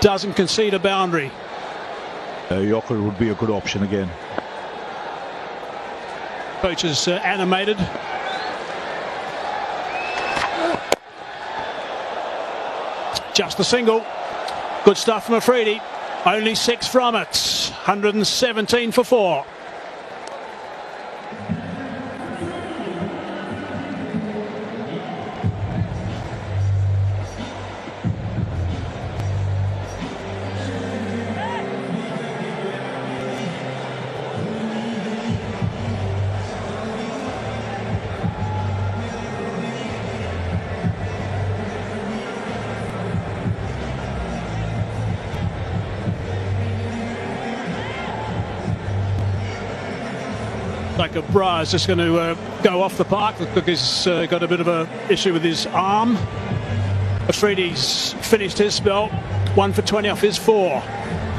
doesn't concede a boundary. Yorker would be a good option again. Coach is animated. Just a single. Good stuff from Afridi. Only 6 from it. 117 for 4. Like Bra is just going to go off the park because he's got a bit of an issue with his arm. Afridi's finished his spell. 1 for 20 off his 4.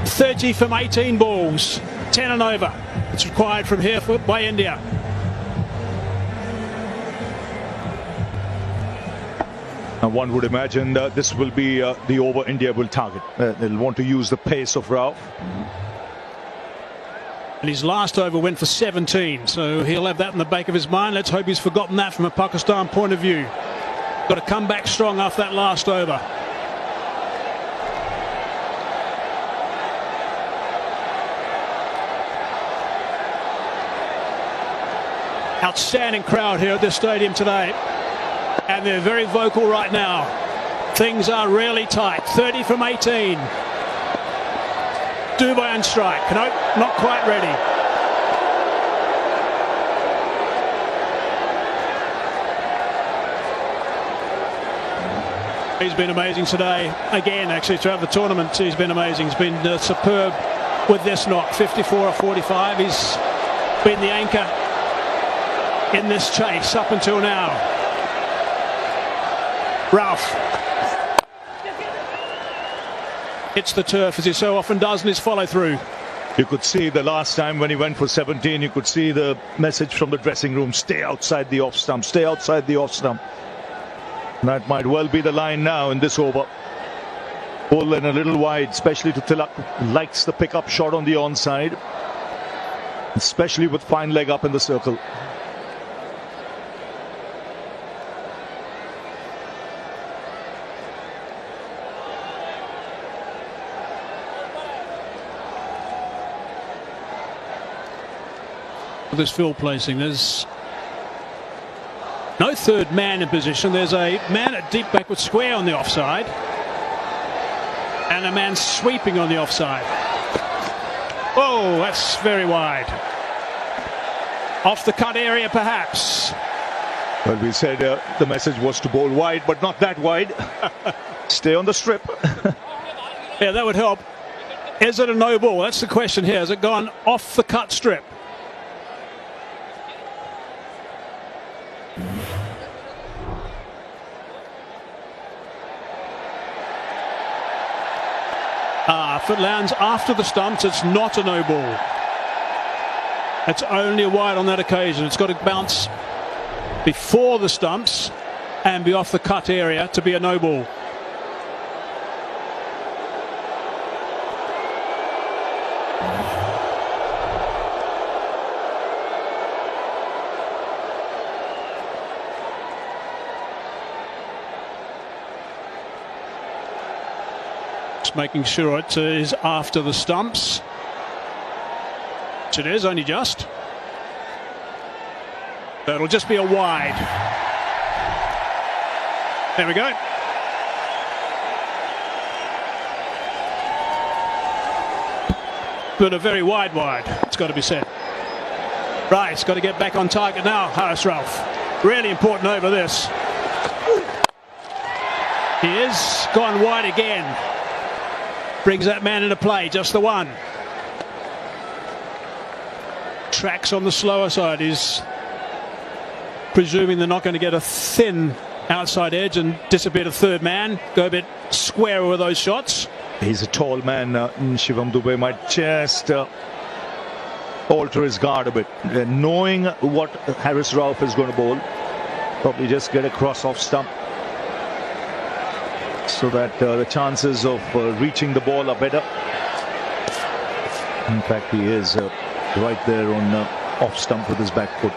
30 from 18 balls. 10 and over. It's required from here by India. And one would imagine that this will be the over India will target. They'll want to use the pace of Rauf. And his last over went for 17, so he'll have that in the back of his mind. Let's hope he's forgotten that from a Pakistan point of view. Got to come back strong after that last over. Outstanding crowd here at this stadium today. And they're very vocal right now. Things are really tight. 30 from 18. Dubey on strike. Nope, not quite ready. He's been amazing today. Again, actually, throughout the tournament, he's been amazing. He's been superb with this knock. 54 of 45. He's been the anchor in this chase up until now. Rauf hits the turf as he so often does in his follow-through. You could see the last time when he went for 17, you could see the message from the dressing room, stay outside the off stump, stay outside the off stump. That might well be the line now in this over. Pull in a little wide, especially to Tilak. Likes the pickup shot on the onside, especially with fine leg up in the circle. This field placing, there's no third man in position. There's a man at deep backward square on the offside and a man sweeping on the offside. Oh, that's very wide. Off the cut area perhaps. Well, we said the message was to bowl wide, but not that wide. Stay on the strip. Yeah, that would help. Is it a no ball? That's the question here. Has it gone off the cut strip? If it lands after the stumps, it's not a no ball. It's only a wide on that occasion. It's got to bounce before the stumps and be off the cut area to be a no ball. Making sure it is after the stumps. Which it is, only just. That'll just be a wide. There we go. But a very wide, it's got to be said. Right, it's got to get back on target now, Haris Rauf. Really important over this. He is gone wide again. Brings that man into play, just the one. Tracks on the slower side. He's presuming they're not going to get a thin outside edge and disappear to third man. Go a bit square with those shots. He's a tall man. Shivam Dubey might just alter his guard a bit. Knowing what Haris Rauf is going to bowl, probably just get across off stump. so that the chances of reaching the ball are better. In fact, he is right there on off stump with his back foot.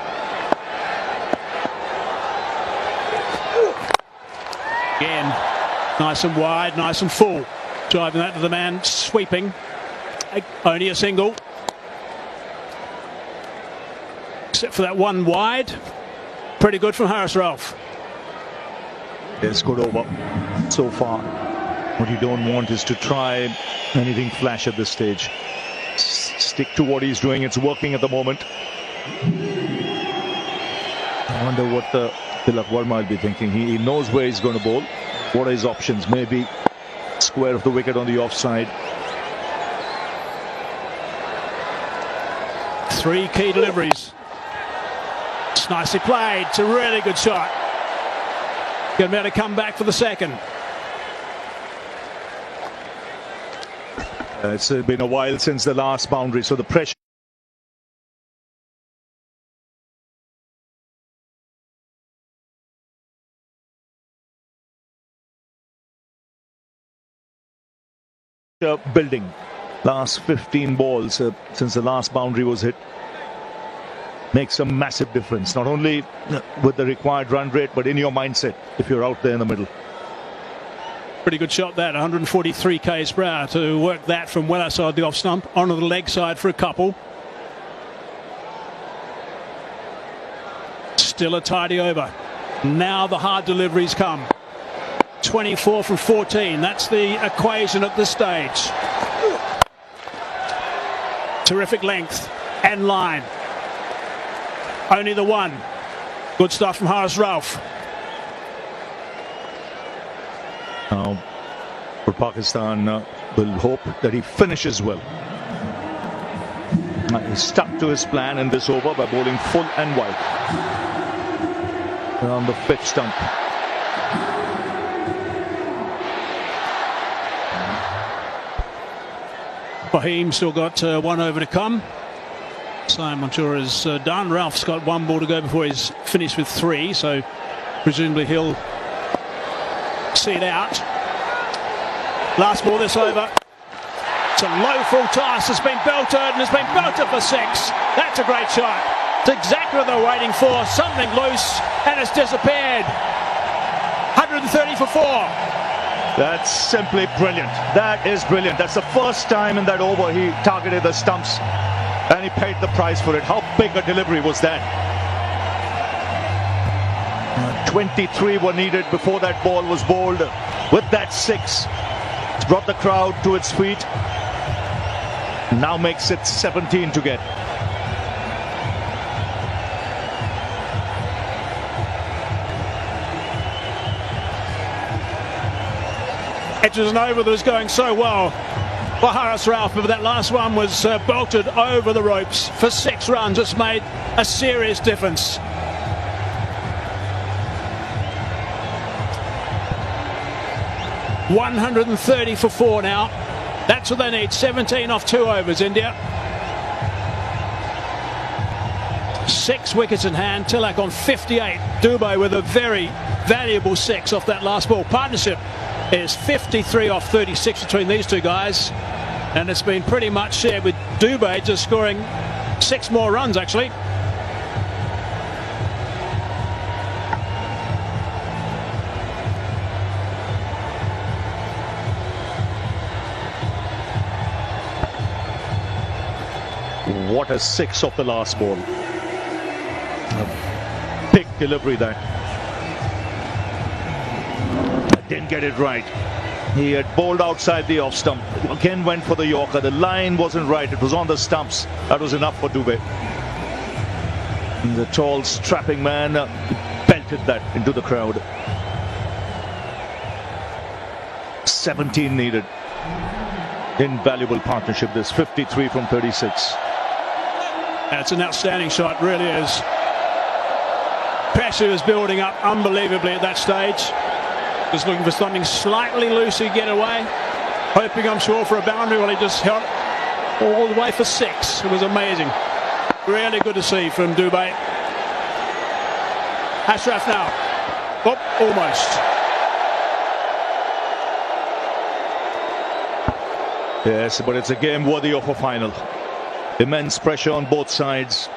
Again, nice and wide, nice and full. Driving that to the man, sweeping. Only a single. Except for that one wide. Pretty good from Haris Rauf. It's good over so far. What you don't want is to try anything flash at this stage. Stick to what he's doing. It's working at the moment. I wonder what Tilak Verma will be thinking. He knows where he's going to bowl. What are his options? Maybe square of the wicket on the offside. 3 key deliveries. It's nicely played. It's a really good shot. Going to be able to come back for the second. It's been a while since the last boundary, so the pressure. Building. Last 15 balls since the last boundary was hit makes a massive difference, not only with the required run rate but in your mindset if you're out there in the middle. Pretty good shot that, 143 k's per hour to work that from well outside the off stump onto the leg side for a couple. Still a tidy over. Now the hard deliveries come. 24 from 14. That's the equation at this stage. Terrific length and line. Only the one. Good stuff from Haris Rauf. Now, for Pakistan, will hope that he finishes well. He stuck to his plan in this over by bowling full and wide. On the 5th stump. Fahim still got 1 over to come. Saim Mansoor is done. Rauf's got 1 ball to go before he's finished with 3, so presumably he'll see it out. Last ball this over. It's a low full toss. It's been belted and it's been belted for 6. That's a great shot. It's exactly what they're waiting for. Something loose and it's disappeared. 130 for 4. That's simply brilliant. That is brilliant. That's the first time in that over he targeted the stumps and he paid the price for it. How big a delivery was that? 23 were needed before that ball was bowled. With that 6, it's brought the crowd to its feet. Now makes it 17 to get. Edges and over that was going so well for Haris Rauf, but that last one was bolted over the ropes for 6 runs. It's made a serious difference. $130 for 4 now. That's what they need. 17 off 2 overs, India. 6 wickets in hand. Tilak on 58. Dubey with a very valuable 6 off that last ball. Partnership is 53 off 36 between these two guys, and it's been pretty much shared with Dubey just scoring 6 more runs actually. What a 6 off the last ball. A big delivery that. Didn't get it right. He had bowled outside the off stump. Again went for the Yorker. The line wasn't right. It was on the stumps. That was enough for Dubey. And the tall, strapping man belted that into the crowd. 17 needed. Invaluable partnership this. 53 from 36. That's an outstanding shot, really is. Pressure is building up unbelievably at that stage. Just looking for something slightly loose to get away. Hoping, I'm sure, for a boundary. Well, he just held all the way for 6. It was amazing. Really good to see from Dubey. Ashraf now. Oh, almost. Yes, but it's a game worthy of a final. Immense pressure on both sides.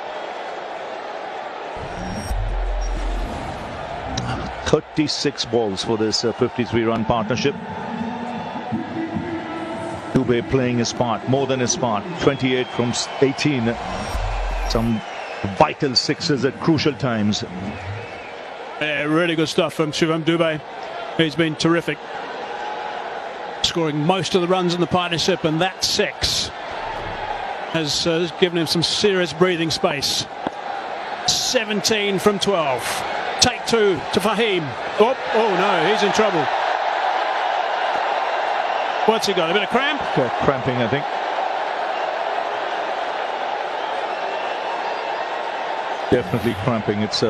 36 balls for this 53-run partnership. Dubey playing his part, more than his part. 28 from 18. Some vital sixes at crucial times. Yeah, really good stuff from Shivam Dubey. He's been terrific, scoring most of the runs in the partnership, and that six has given him some serious breathing space. 17 from 12. Take two to Fahim. Oh no, he's in trouble. What's he got? A bit of cramp? Cramping, I think. Definitely cramping. It's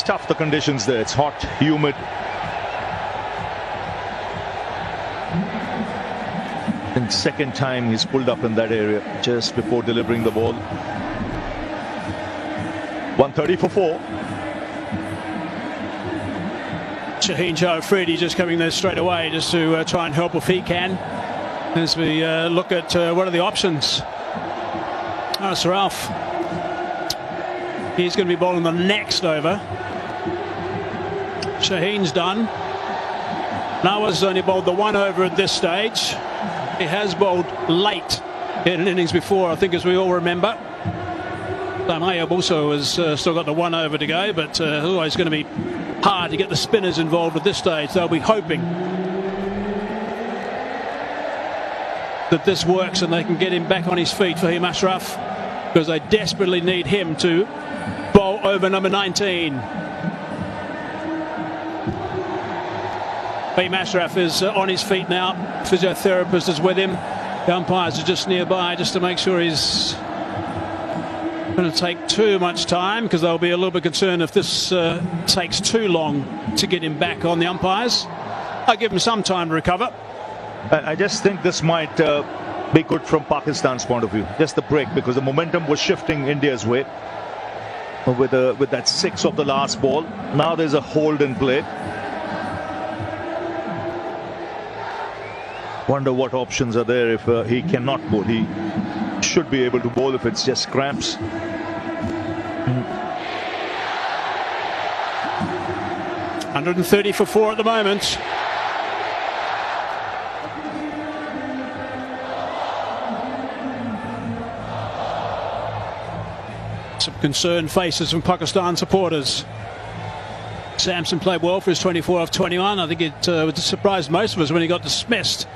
tough, the conditions there. It's hot, humid. I think second time he's pulled up in that area just before delivering the ball. 130 for 4. Shaheen Shah Afridi just coming there straight away just to try and help if he can, as we look at what are the options. Haris Rauf, he's going to be bowling the next over. Shaheen's done. Nawaz only bowled the one over at this stage. He has bowled late in an innings before, I think, as we all remember. Ayub also has still got the one over to go, but always going to be hard to get the spinners involved at this stage. They'll be hoping that this works and they can get him back on his feet, Fahim Ashraf, because they desperately need him to bowl over number 19. Fahim Ashraf is on his feet now. Physiotherapist is with him. The umpires are just nearby just to make sure he's going to take too much time, because they'll be a little bit concerned if this takes too long to get him back on the umpires. I'll give him some time to recover. I just think this might be good from Pakistan's point of view. Just the break, because the momentum was shifting India's way with that 6 of the last ball. Now there's a hold in play. Wonder what options are there if he cannot bowl. He should be able to bowl if it's just cramps. 130 for 4 at the moment. Some concerned faces from Pakistan supporters. Samson played well for his 24 off 21. I think it would surprise most of us when he got dismissed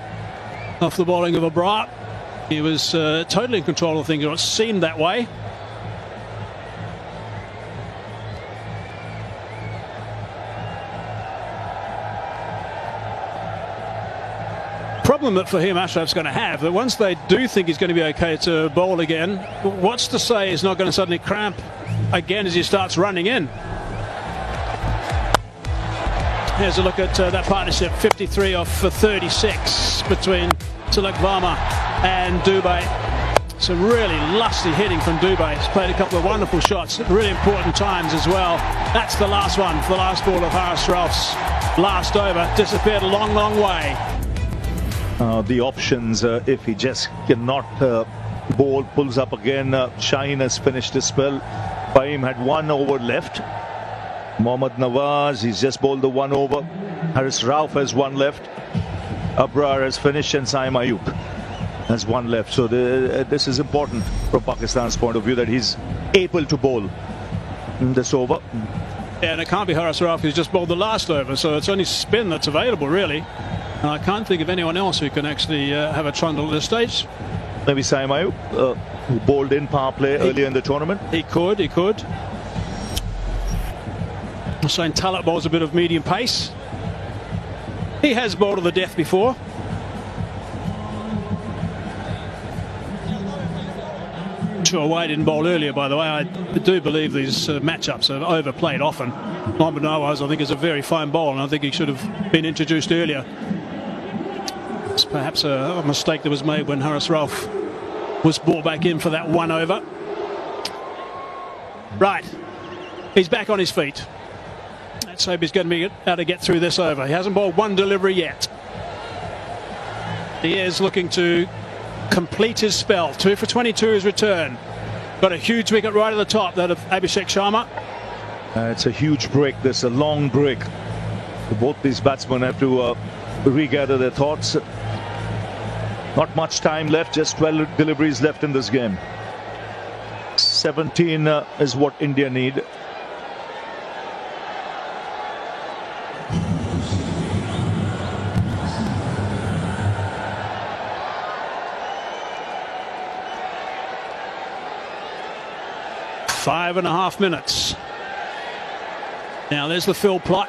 off the bowling of Abrar. He was totally in control of things, or it seemed that way. Problem that Fahim Ashraf's going to have, that once they do think he's going to be okay to bowl again, what's to say he's not going to suddenly cramp again as he starts running in? Here's a look at that partnership. 53 off for 36 between Tilak Varma and Dubey. Some really lusty hitting from Dubey. He's played a couple of wonderful shots at really important times as well. That's the last one for the last ball of Haris Rauf's last over. Disappeared a long, long way. The options, if he just cannot bowl, pulls up again. Shaheen has finished his spell. Fahim had 1 over left. Mohammad Nawaz, he's just bowled the 1 over. Haris Rauf has 1 left. Abrar has finished, and Saim Ayub has 1 left. So this is important from Pakistan's point of view, that he's able to bowl in this over. Yeah, and it can't be Haris Rauf who's just bowled the last over, so it's only spin that's available, really. And I can't think of anyone else who can actually have a trundle at this stage. Maybe Saim Ayub, who bowled in power play earlier in the tournament. He could. Hussain Talat bowls a bit of medium pace. He has bowled to the death before. Sure, Wade didn't bowl earlier, by the way. I do believe these matchups are overplayed often. Mohammad Nawaz, I think, is a very fine bowler, and I think he should have been introduced earlier. It's perhaps a mistake that was made when Haris Rauf was brought back in for that 1 over. Right, he's back on his feet. Let's hope he's going to be able to get through this over. He hasn't bowled 1 delivery yet. He is looking to complete his spell. 2 for 22 his return. Got a huge wicket right at the top, that of Abhishek Sharma. It's a huge break. This a long break. Both these batsmen have to regather their thoughts. Not much time left, just 12 deliveries left in this game. 17 is what India need. Five and a half minutes. Now there's the fill plot.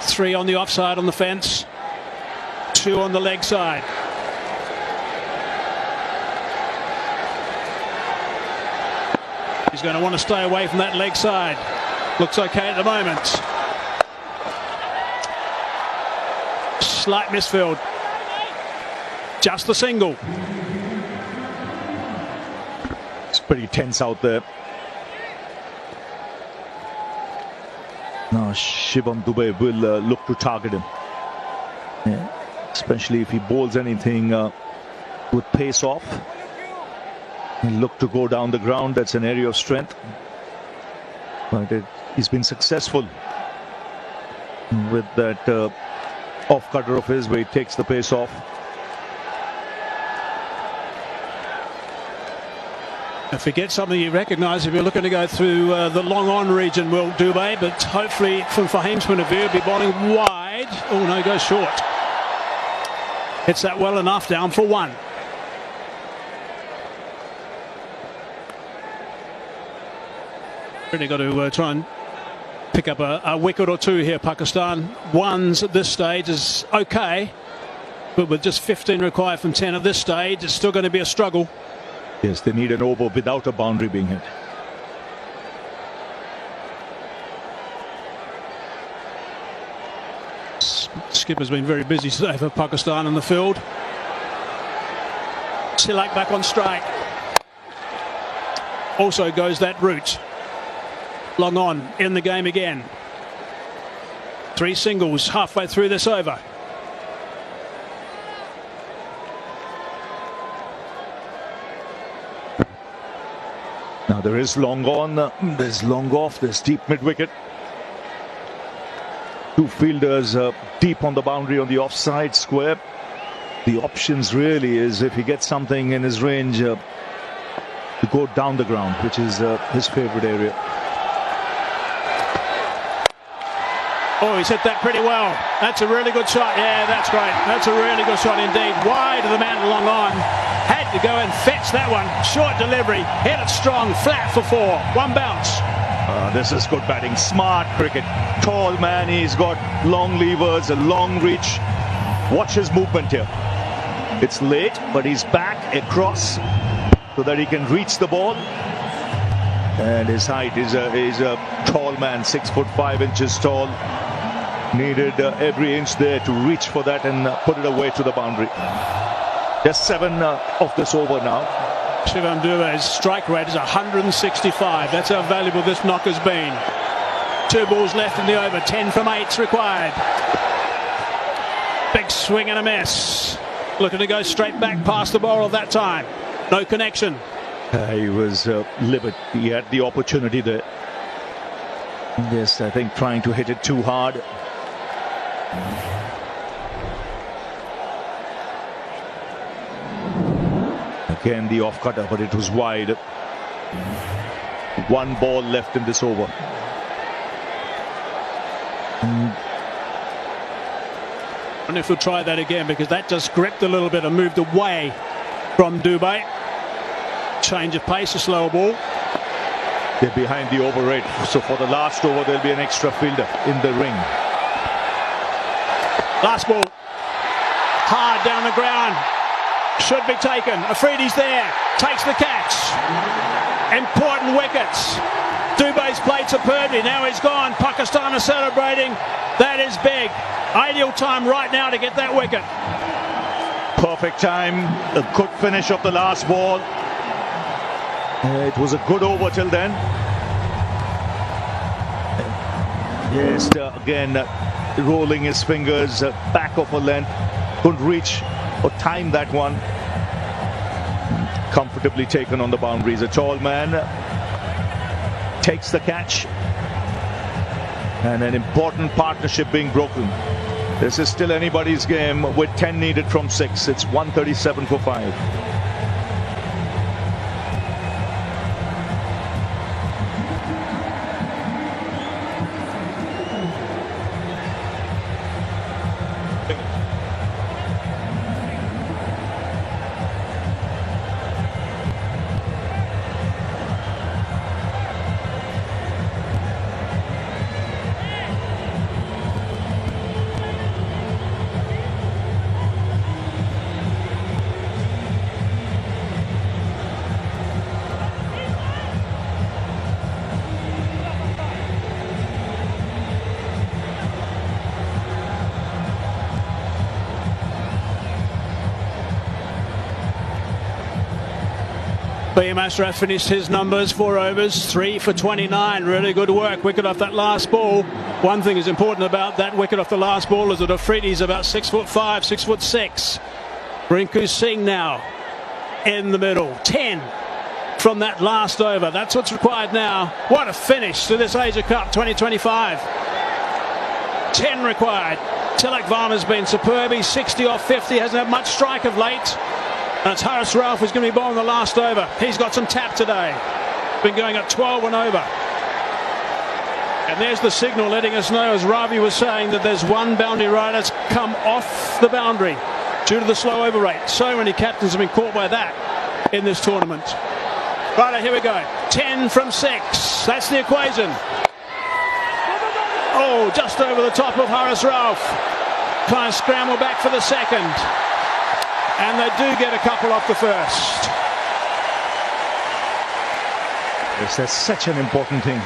3 on the offside on the fence. 2 on the leg side. He's going to want to stay away from that leg side. Looks okay at the moment. Slight misfield. Just the single. It's pretty tense out there. Now Shivam Dube will look to target him. Yeah. Especially if he bowls anything with pace off. He'll look to go down the ground. That's an area of strength. But he's been successful with that off cutter of his where he takes the pace off. If he gets something you recognise, if you're looking to go through the long on region, will Dube, but hopefully from Fahim's point of view, he'll be bowling wide. Oh no, goes short. Hits that well enough, down for 1. Really got to try and pick up a wicket or 2 here, Pakistan. 1s at this stage is okay, but with just 15 required from 10 at this stage, it's still going to be a struggle. Yes, they need an over without a boundary being hit. Skipper's been very busy today for Pakistan in the field. Silak back on strike. Also goes that route. Long on in the game again. 3 singles halfway through this over. Now there is long on, there's long off, there's deep mid wicket. 2 fielders deep on the boundary on the offside square. The options really is if he gets something in his range to go down the ground, which is his favourite area. Oh, he's hit that pretty well. That's a really good shot. Yeah, that's great. That's a really good shot indeed. Wide of the man, long on. Had to go and fetch that one. Short delivery. Hit it strong. Flat for 4. 1 bounce. This is good batting. Smart cricket. Tall man. He's got long levers, a long reach. Watch his movement here. It's late, but he's back across so that he can reach the ball. And his height is a tall man, 6'5" tall. Needed every inch there to reach for that and put it away to the boundary. Just 7 of this over now. Shivam Dube's strike rate is 165. That's how valuable this knocker's been. 2 balls left in the over. 10 from 8's required. Big swing and a miss. Looking to go straight back past the bowler that time. No connection. He was livid. He had the opportunity there. Yes, I think trying to hit it too hard. Again the off cutter, but it was wide. 1 ball left in this over. I wonder if we'll try that again, because that just gripped a little bit and moved away from Dube. Change of pace, a slower ball. They're behind the over rate, so for the last over there'll be an extra fielder in the ring. Last ball, hard down the ground, should be taken. Afridi's there, takes the catch. Important wickets. Dube's played superbly, now he's gone. Pakistan are celebrating. That is big. Ideal time right now to get that wicket. Perfect time, a good finish of the last ball. It was a good over till then. Yes, again rolling his fingers back of a length, couldn't reach or time that one. Comfortably taken on the boundaries. A tall man takes the catch, and an important partnership being broken. This is still anybody's game with 10 needed from 6. It's 137 for 5. PM Ashraf finished his numbers, 4 overs, 3 for 29. Really good work. Wicket off that last ball. One thing is important about that wicket off the last ball is that Afridi's about 6'5", 6'6". Rinku Singh now in the middle. 10 from that last over. That's what's required now. What a finish to this Asia Cup 2025. 10 required. Tilak Varma's been superb. He's 60 off 50. Hasn't had much strike of late. And it's Haris Rauf who's going to be bowling the last over. He's got some tap today. Been going at 12 and over. And there's the signal letting us know, as Ravi was saying, that there's one boundary rider that's come off the boundary due to the slow over rate. So many captains have been caught by that in this tournament. Right, here we go. 10 from 6. That's the equation. Oh, just over the top of Haris Rauf. Trying to scramble back for the second. And they do get a couple off the first. Yes, that's such an important thing.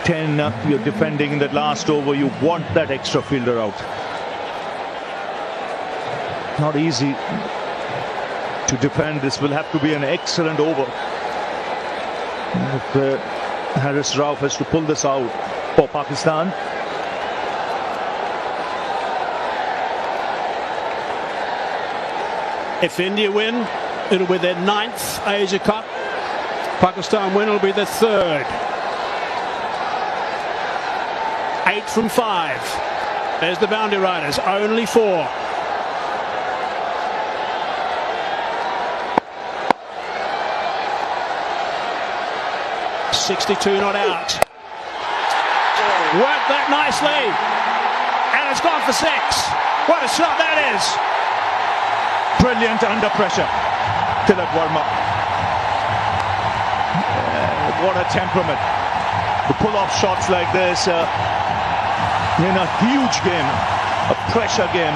10, you're defending in that last over. You want that extra fielder out. Not easy to defend. This will have to be an excellent over. If Haris Rauf has to pull this out for Pakistan. If India win, it'll be their 9th Asia Cup. Pakistan win, it'll be their 3rd. 8 from 5. There's the boundary riders, only 4. .62 not out. Worked that nicely. And it's gone for 6. What a shot that is. Brilliant under pressure. Tilak Varma. What a temperament. To pull off shots like this in a huge game, a pressure game,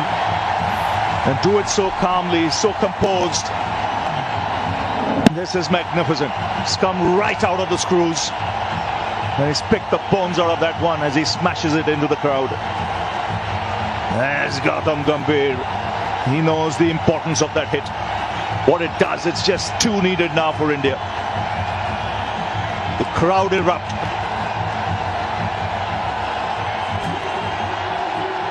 and do it so calmly, so composed. This is magnificent. It's come right out of the screws. And he's picked the bones out of that one as he smashes it into the crowd. There's Gautam Gambhir. He knows the importance of that hit. What it does, it's just 2 needed now for India. The crowd erupt.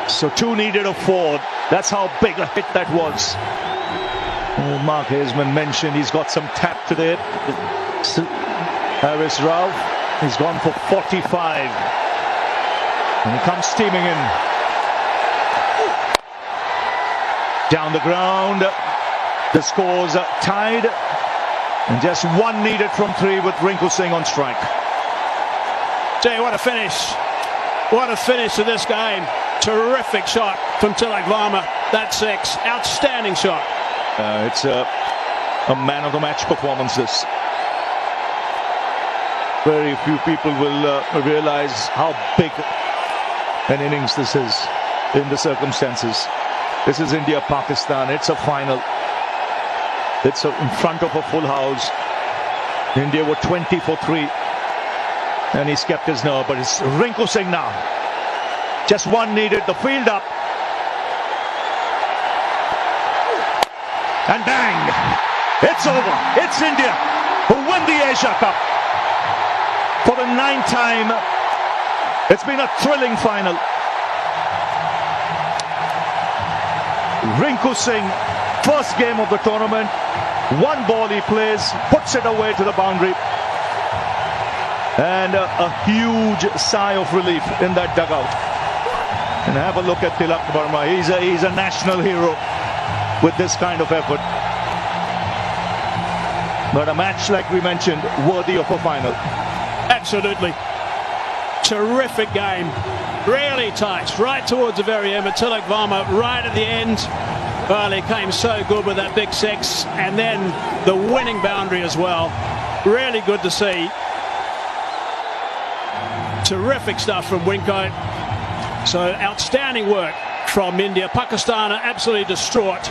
So 2 needed of 4. That's how big a hit that was. Mark Haseman mentioned he's got some tap today. Haris Rauf, he's gone for 45. And he comes steaming in. Down the ground, the score's tied, and just 1 needed from 3 with Rinku Singh on strike. Jay, what a finish. What a finish to this game. Terrific shot from Tilak Varma. That's 6. Outstanding shot. It's a man of the match performance, this. Very few people will realize how big an innings this is in the circumstances. This is India-Pakistan. It's a final. It's in front of a full house. India were 20 for 3. And he's kept his nerve. But it's Rinku Singh now. Just 1 needed. The field up. And bang! It's over. It's India who win the Asia Cup. For the 9th time. It's been a thrilling final. Rinku Singh, first game of the tournament. One ball he plays, puts it away to the boundary. And a huge sigh of relief in that dugout. And have a look at Tilak Varma. He's a national hero with this kind of effort. But a match, like we mentioned, worthy of a final. Absolutely. Terrific game. Really tight. Right towards the very end. But Tilak Varma right at the end. Well, he came so good with that big six. And then the winning boundary as well. Really good to see. Terrific stuff from Winko. So outstanding work from India. Pakistan are absolutely distraught.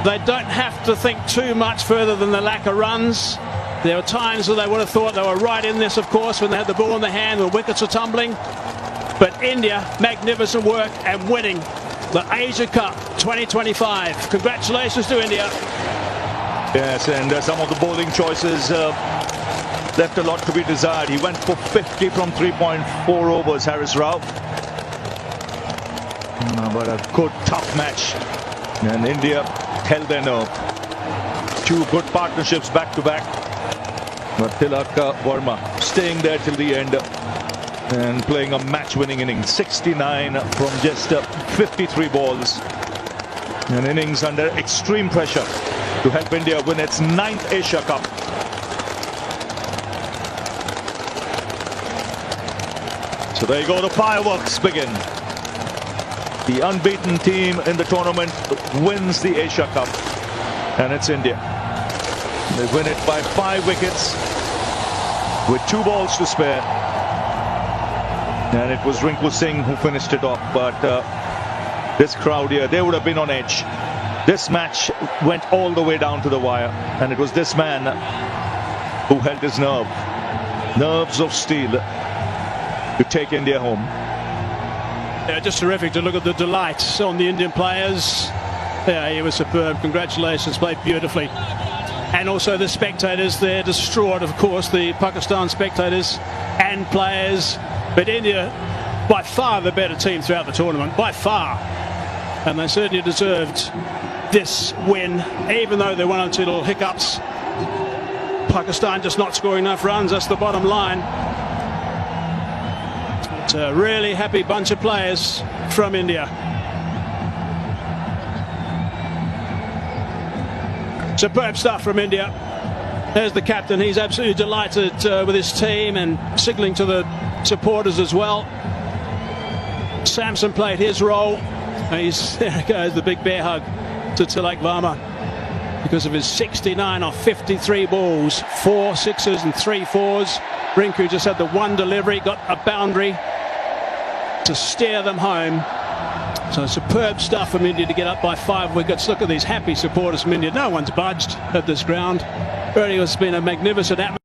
They don't have to think too much further than the lack of runs. There were times where they would have thought they were right in this, of course, when they had the ball in their hand, the wickets were tumbling. But India, magnificent work and winning the Asia Cup 2025. Congratulations to India. Yes, and some of the bowling choices left a lot to be desired. He went for 50 from 3.4 overs, Haris Rao. But a good, tough match. And India held their nerve. Two good partnerships back to back. But Tilak Varma staying there till the end and playing a match-winning innings. 69 from just 53 balls. An innings under extreme pressure to help India win its 9th Asia Cup. So there you go, the fireworks begin. The unbeaten team in the tournament wins the Asia Cup, and it's India. They win it by 5 wickets with 2 balls to spare. And it was Rinku Singh who finished it off, but this crowd here, they would have been on edge. This match went all the way down to the wire, and it was this man who held his nerves of steel to take India home. Yeah, just terrific to look at the delight on the Indian players. Yeah, he was superb. Congratulations, played beautifully. And also the spectators, they're distraught, of course, the Pakistan spectators and players. But India, by far the better team throughout the tournament, by far. And they certainly deserved this win, even though they went on 2 little hiccups. Pakistan just not scoring enough runs, that's the bottom line. It's a really happy bunch of players from India. Superb stuff from India. There's the captain. He's absolutely delighted with his team and signalling to the supporters as well. Samson played his role. There goes the big bear hug to Tilak Varma because of his 69 off 53 balls, 4 sixes and 3 fours. Rinku just had the one delivery, got a boundary to steer them home. So superb stuff from India to get up by 5 wickets. Look at these happy supporters from India. No one's budged at this ground. Really has been a magnificent atmosphere.